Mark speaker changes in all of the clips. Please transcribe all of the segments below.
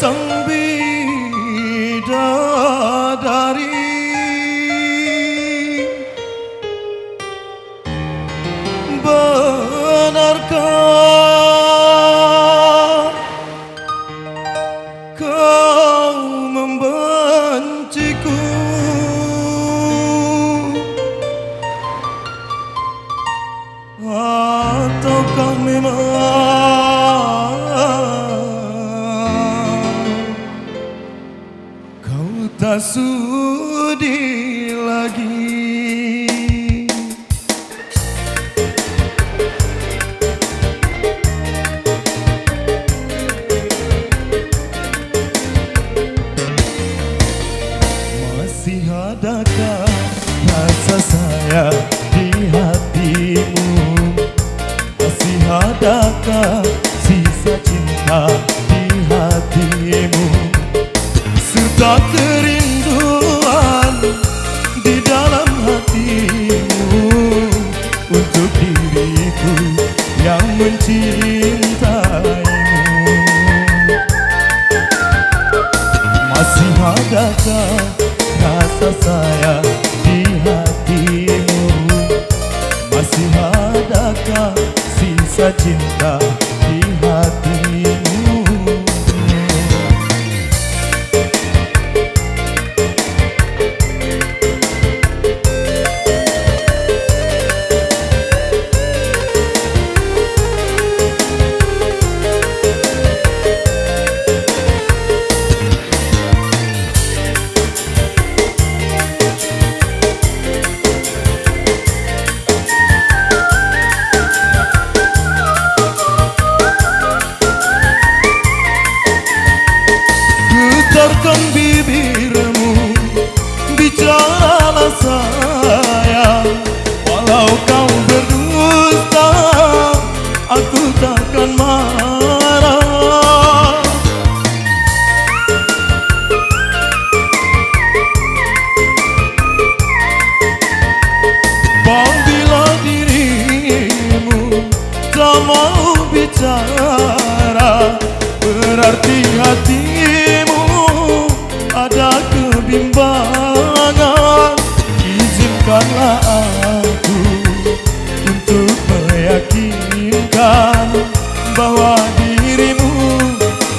Speaker 1: sang bidadari, benarkah kau membenciku? Ataukah memang kau tak sudi lagi? Masih adakah rasa sayang di hatimu? Masih adakah sisa cinta di hatimu? Serta kerinduan di dalam hatimu untuk diriku yang mencintaimu. Masih adakah rasa sayang di hatimu? Masih adakah sisa cinta di hatimu? Putarkan bibirmu, bicaralah sayang. Walau kau berdusta, aku takkan marah. Apabila dirimu tak mau bicara, berarti hatimu ada kebimbangan. Izinkanlah aku untuk meyakinkan bahwa dirimu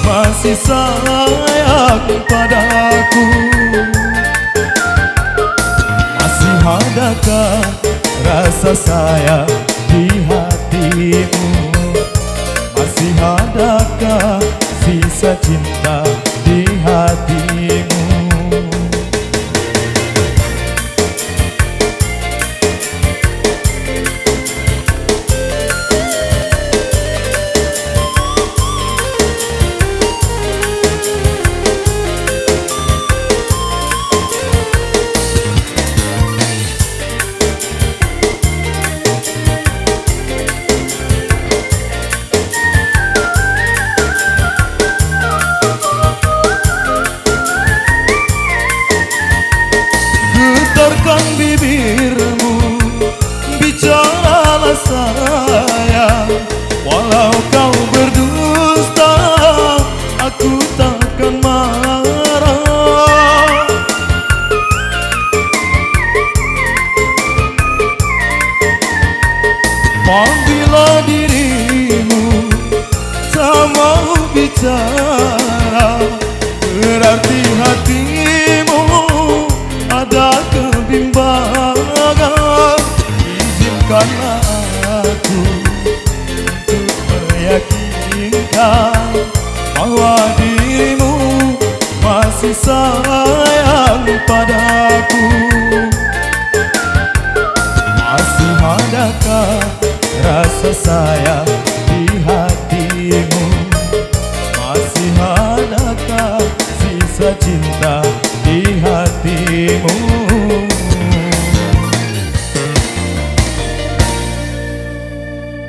Speaker 1: masih sayang padaku. Masih adakah rasa sayang di hatimu? Masih adakah sisa cinta di hatimu? Putarkan bibirmu, bicaralah sayang. Walau kau berdusta, aku takkan marah. Apabila dirimu tak mau bicara, berarti hatimu ada kebimbangan. Izinkanlah aku untuk meyakinkan bahwa dirimu masih sayang padaku. Masih adakah rasa sayang di hatimu? Masih adakah sisa cinta di hatimu?